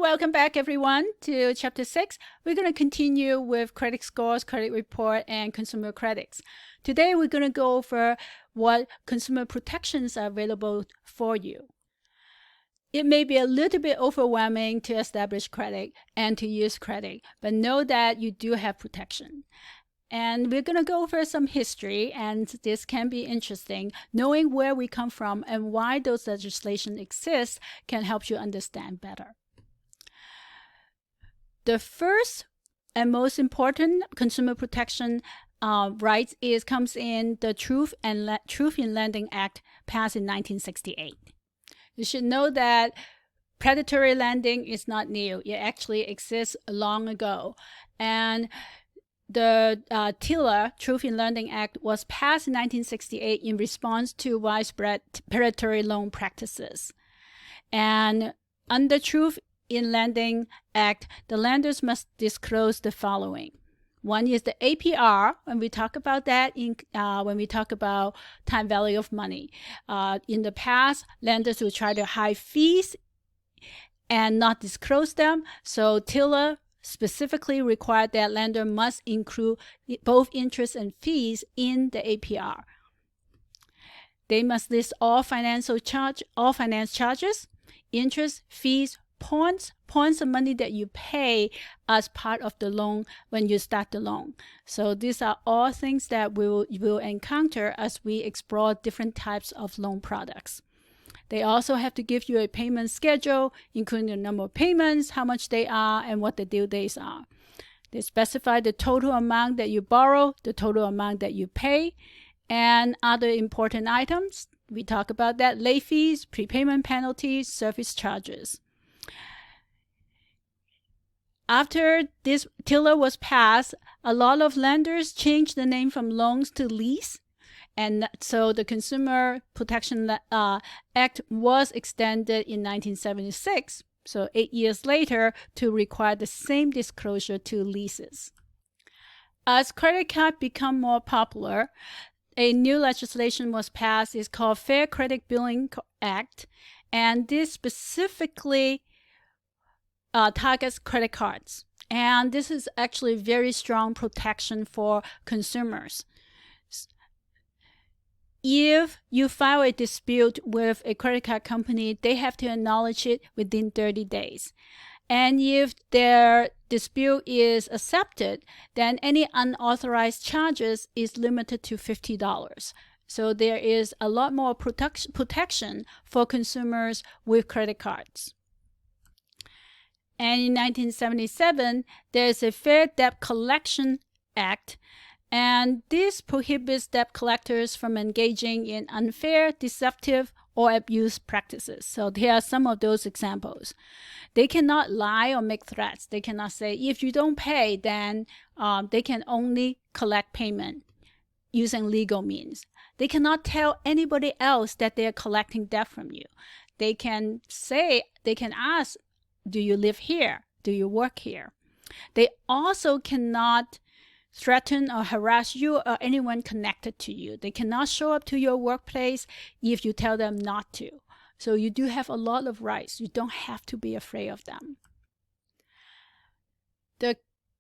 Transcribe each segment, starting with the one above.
welcome back everyone to Chapter 6. We're going to continue with credit scores, credit report, and consumer credits. Today we're going to go over what consumer protections are available for you. It may be a little bit overwhelming to establish credit and to use credit, but know that you do have protection. And we're going to go over some history, and this can be interesting. Knowing where we come from and why those legislation exists can help you understand better. The first and most important consumer protection rights comes in the Truth in Lending Act passed in 1968. You should know that predatory lending is not new. It actually exists long ago. And the TILA, Truth in Lending Act, was passed in 1968 in response to widespread predatory loan practices. And under Truth in Lending Act, the lenders must disclose the following. One is the APR, and we talk about that when we talk about time value of money. In the past, lenders would try to hide fees and not disclose them. So TILA specifically required that lender must include both interest and fees in the APR. They must list all finance charges, interest, fees, points of money that you pay as part of the loan when you start the loan. So these are all things that we will encounter as we explore different types of loan products. They also have to give you a payment schedule, including the number of payments, how much they are, and what the due dates are. They specify the total amount that you borrow, the total amount that you pay, and other important items. We talk about that: late fees, prepayment penalties, service charges. After this TILA was passed, a lot of lenders changed the name from loans to lease. And so the Consumer Protection Act was extended in 1976, so 8 years later, to require the same disclosure to leases. As credit cards become more popular, a new legislation was passed. It's called Fair Credit Billing Act, and this specifically targets credit cards. And this is actually very strong protection for consumers. If you file a dispute with a credit card company, they have to acknowledge it within 30 days. And if their dispute is accepted, then any unauthorized charges is limited to $50. So there is a lot more protection for consumers with credit cards. And in 1977, there's a Fair Debt Collection Act, and this prohibits debt collectors from engaging in unfair, deceptive, or abuse practices. So here are some of those examples. They cannot lie or make threats. They cannot say, if you don't pay, then they can only collect payment using legal means. They cannot tell anybody else that they are collecting debt from you. They can ask, do you live here? Do you work here? They also cannot threaten or harass you or anyone connected to you. They cannot show up to your workplace if you tell them not to. So you do have a lot of rights. You don't have to be afraid of them. The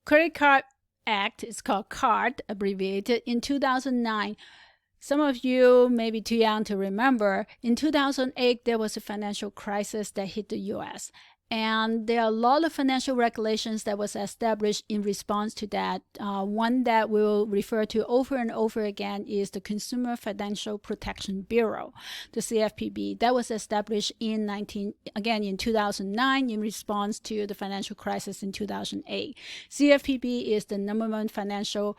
Credit Card Act is called CARD, abbreviated, in 2009. Some of you may be too young to remember. In 2008, there was a financial crisis that hit the U.S., and there are a lot of financial regulations that was established in response to that. One that we'll refer to over and over again is the Consumer Financial Protection Bureau, the CFPB. That was established in 2009 in response to the financial crisis in 2008. CFPB is the #1 financial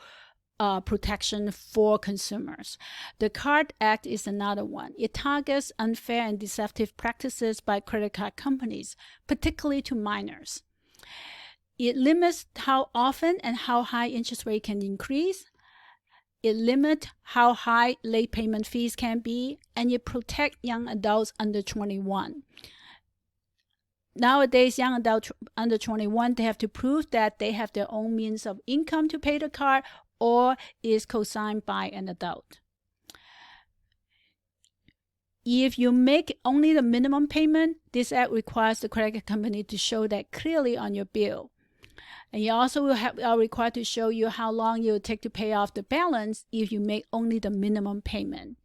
protection for consumers. The CARD Act is another one. It targets unfair and deceptive practices by credit card companies, particularly to minors. It limits how often and how high interest rate can increase. It limits how high late payment fees can be, and it protects young adults under 21. Nowadays, young adults under 21, they have to prove that they have their own means of income to pay the card or is co-signed by an adult. if you make only the minimum payment, this act requires the credit company to show that clearly on your bill. And you also will are required to show you how long it will take to pay off the balance if you make only the minimum payment.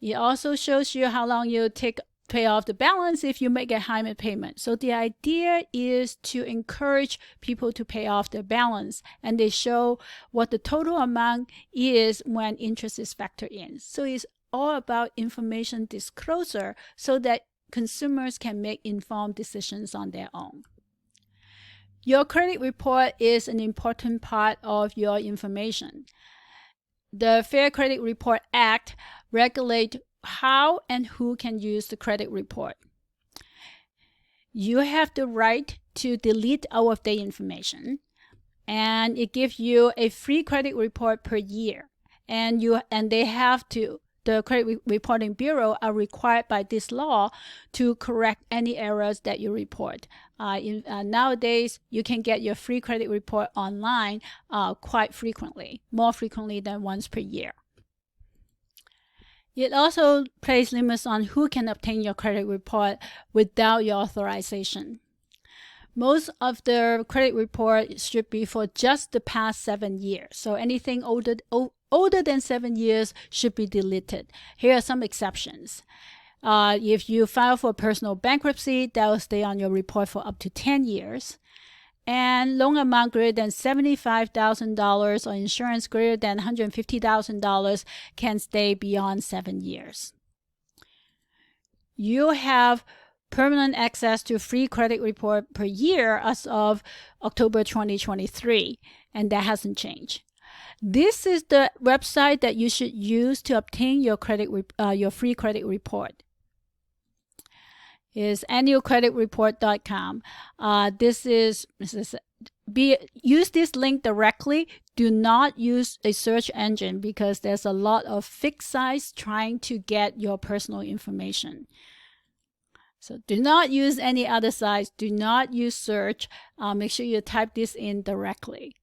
It also shows you how long it will take to pay off the balance if you make a higher payment. So the idea is to encourage people to pay off their balance, and they show what the total amount is when interest is factored in. So it's all about information disclosure so that consumers can make informed decisions on their own. Your credit report is an important part of your information. The Fair Credit Report Act regulates how and who can use the credit report. You have the right to delete all of the information, and it gives you a free credit report per year. And they have to. The Credit Reporting Bureau are required by this law to correct any errors that you report. Nowadays, you can get your free credit report online quite frequently, more frequently than once per year. It also places limits on who can obtain your credit report without your authorization. Most of the credit report should be for just the past 7 years. So anything older than 7 years should be deleted. Here are some exceptions. If you file for personal bankruptcy, that will stay on your report for up to 10 years. And loan amount greater than $75,000 or insurance greater than $150,000 can stay beyond 7 years. You have permanent access to free credit report per year as of October 2023, and that hasn't changed. This is the website that you should use to obtain your free credit report. Is annualcreditreport.com. Use this link directly. Do not use a search engine because there's a lot of fake sites trying to get your personal information. So do not use any other sites. Do not use search. Make sure you type this in directly.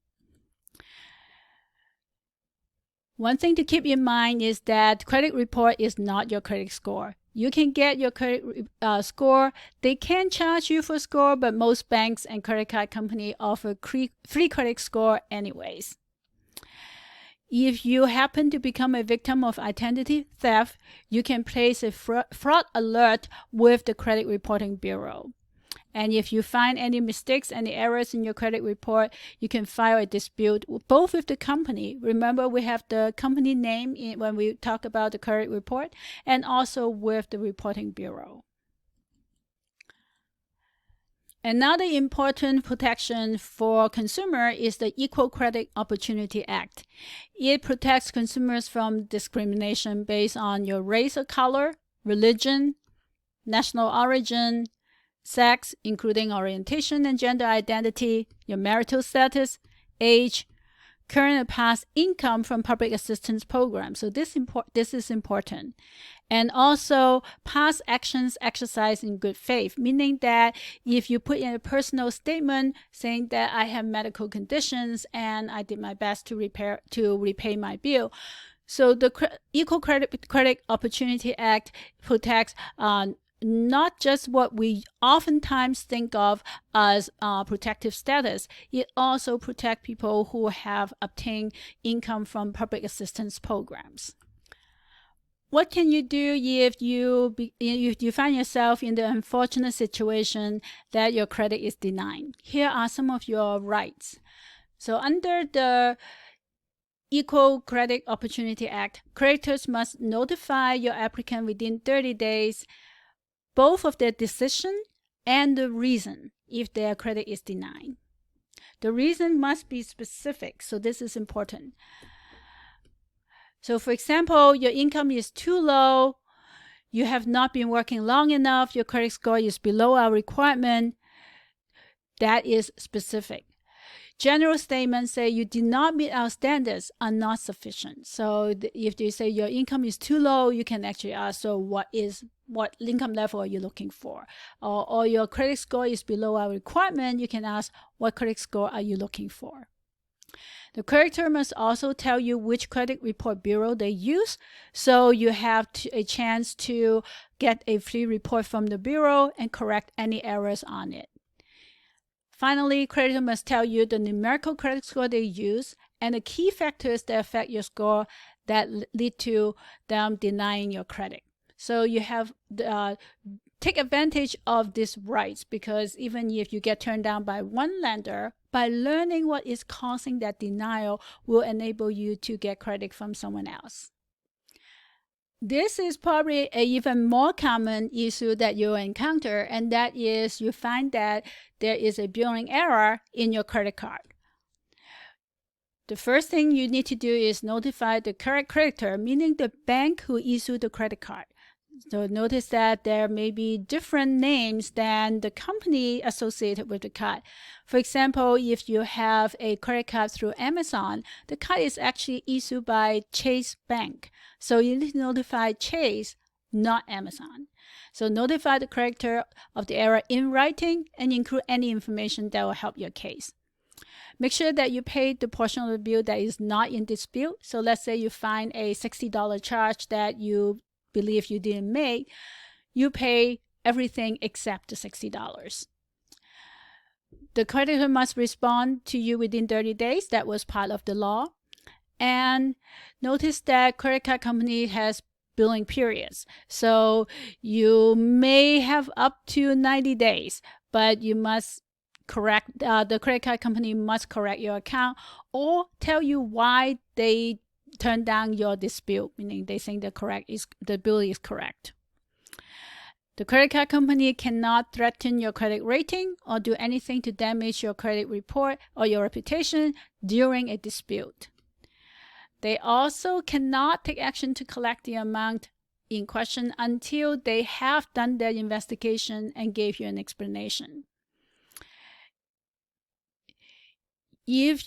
One thing to keep in mind is that credit report is not your credit score. You can get your credit score. They can charge you for score, but most banks and credit card companies offer free credit score anyways. If you happen to become a victim of identity theft, you can place a fraud alert with the Credit Reporting Bureau. And if you find any mistakes, any errors in your credit report, you can file a dispute both with the company. Remember, we have the company name when we talk about the credit report, and also with the reporting bureau. Another important protection for consumer is the Equal Credit Opportunity Act. It protects consumers from discrimination based on your race or color, religion, national origin, sex, including orientation and gender identity, your marital status, age, current and past income from public assistance programs. So this is important. And also past actions exercised in good faith, meaning that if you put in a personal statement saying that I have medical conditions and I did my best to repay my bill. So the Equal Credit Opportunity Act protects not just what we oftentimes think of as protective status. It also protects people who have obtained income from public assistance programs. What can you do if you find yourself in the unfortunate situation that your credit is denied? Here are some of your rights. So under the Equal Credit Opportunity Act, creditors must notify your applicant within 30 days both of their decision and the reason if their credit is denied. The reason must be specific, so this is important. So for example, your income is too low, you have not been working long enough, your credit score is below our requirement. That is specific. General statements say you did not meet our standards are not sufficient. So if they say your income is too low, you can actually ask, so what income level are you looking for? Or your credit score is below our requirement, you can ask, what credit score are you looking for? The creditor must also tell you which credit report bureau they use, so you have a chance to get a free report from the bureau and correct any errors on it. Finally, creditor must tell you the numerical credit score they use and the key factors that affect your score that lead to them denying your credit. So you have take advantage of these rights, because even if you get turned down by one lender, by learning what is causing that denial will enable you to get credit from someone else. This is probably an even more common issue that you'll encounter, and that is you find that there is a billing error in your credit card. The first thing you need to do is notify the correct creditor, meaning the bank who issued the credit card. So notice that there may be different names than the company associated with the card. For example, if you have a credit card through Amazon, the card is actually issued by Chase Bank. So you need to notify Chase, not Amazon. So notify the creditor of the error in writing and include any information that will help your case. Make sure that you pay the portion of the bill that is not in dispute. So let's say you find a $60 charge that you believe you didn't make, you pay everything except the $60. The creditor must respond to you within 30 days. That was part of the law. And notice that credit card company has billing periods. So you may have up to 90 days, but you must correct, the credit card company must correct your account or tell you why they turn down your dispute, meaning they think the bill is correct. The credit card company cannot threaten your credit rating or do anything to damage your credit report or your reputation during a dispute. They also cannot take action to collect the amount in question until they have done their investigation and gave you an explanation. If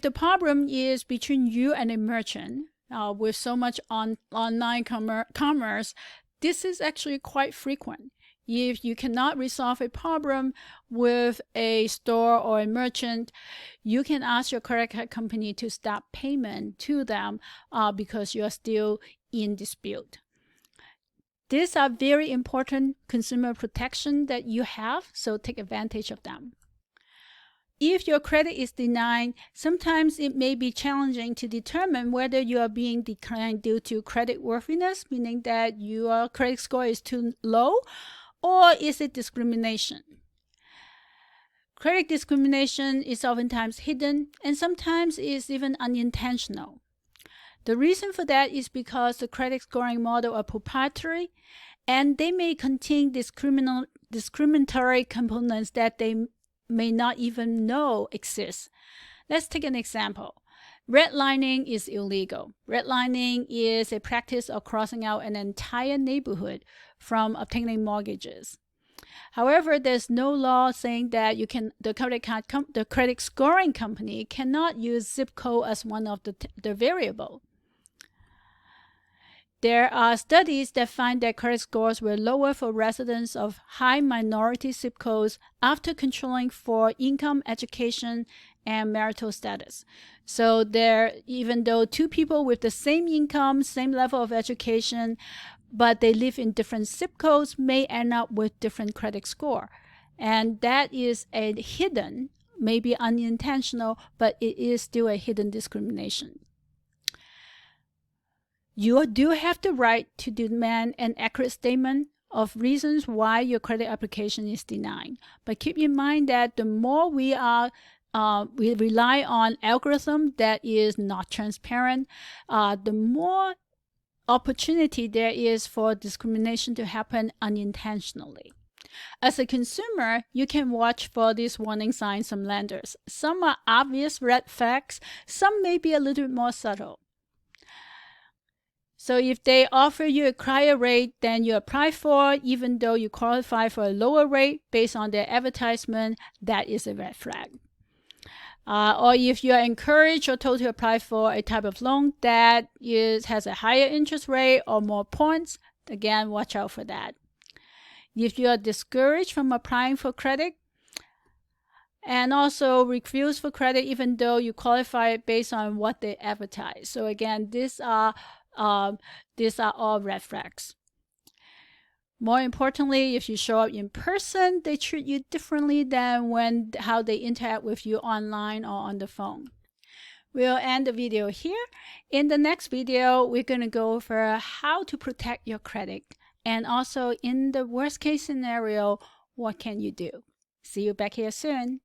the problem is between you and a merchant, with so much online commerce, this is actually quite frequent. If you cannot resolve a problem with a store or a merchant, you can ask your credit card company to stop payment to them because you are still in dispute. These are very important consumer protection that you have, so take advantage of them. If your credit is denied, sometimes it may be challenging to determine whether you are being declined due to credit worthiness, meaning that your credit score is too low, or is it discrimination? Credit discrimination is oftentimes hidden and sometimes is even unintentional. The reason for that is because the credit scoring model are proprietary and they may contain discriminatory components that they may not even know exist. Let's take an example. Redlining is illegal. Redlining is a practice of crossing out an entire neighborhood from obtaining mortgages. However, there's no law saying that the credit scoring company cannot use zip code as one of the variable. There are studies that find that credit scores were lower for residents of high minority zip codes after controlling for income, education, and marital status. So even though two people with the same income, same level of education, but they live in different zip codes may end up with different credit score. And that is a hidden, maybe unintentional, but it is still a hidden discrimination. You do have the right to demand an accurate statement of reasons why your credit application is denied. But keep in mind that the more we rely on algorithm that is not transparent, the more opportunity there is for discrimination to happen unintentionally. As a consumer, you can watch for these warning signs from lenders. Some are obvious red flags, some may be a little bit more subtle. So if they offer you a higher rate than you apply for, even though you qualify for a lower rate based on their advertisement, that is a red flag. Or if you are encouraged or told to apply for a type of loan that has a higher interest rate or more points, again, watch out for that. If you are discouraged from applying for credit, And also refuse for credit even though you qualify based on what they advertise. So again, these are all red flags. More importantly, if you show up in person, they treat you differently than how they interact with you online or on the phone. We'll end the video here. In the next video, we're going to go over how to protect your credit, and also in the worst case scenario, what can you do? See you back here soon.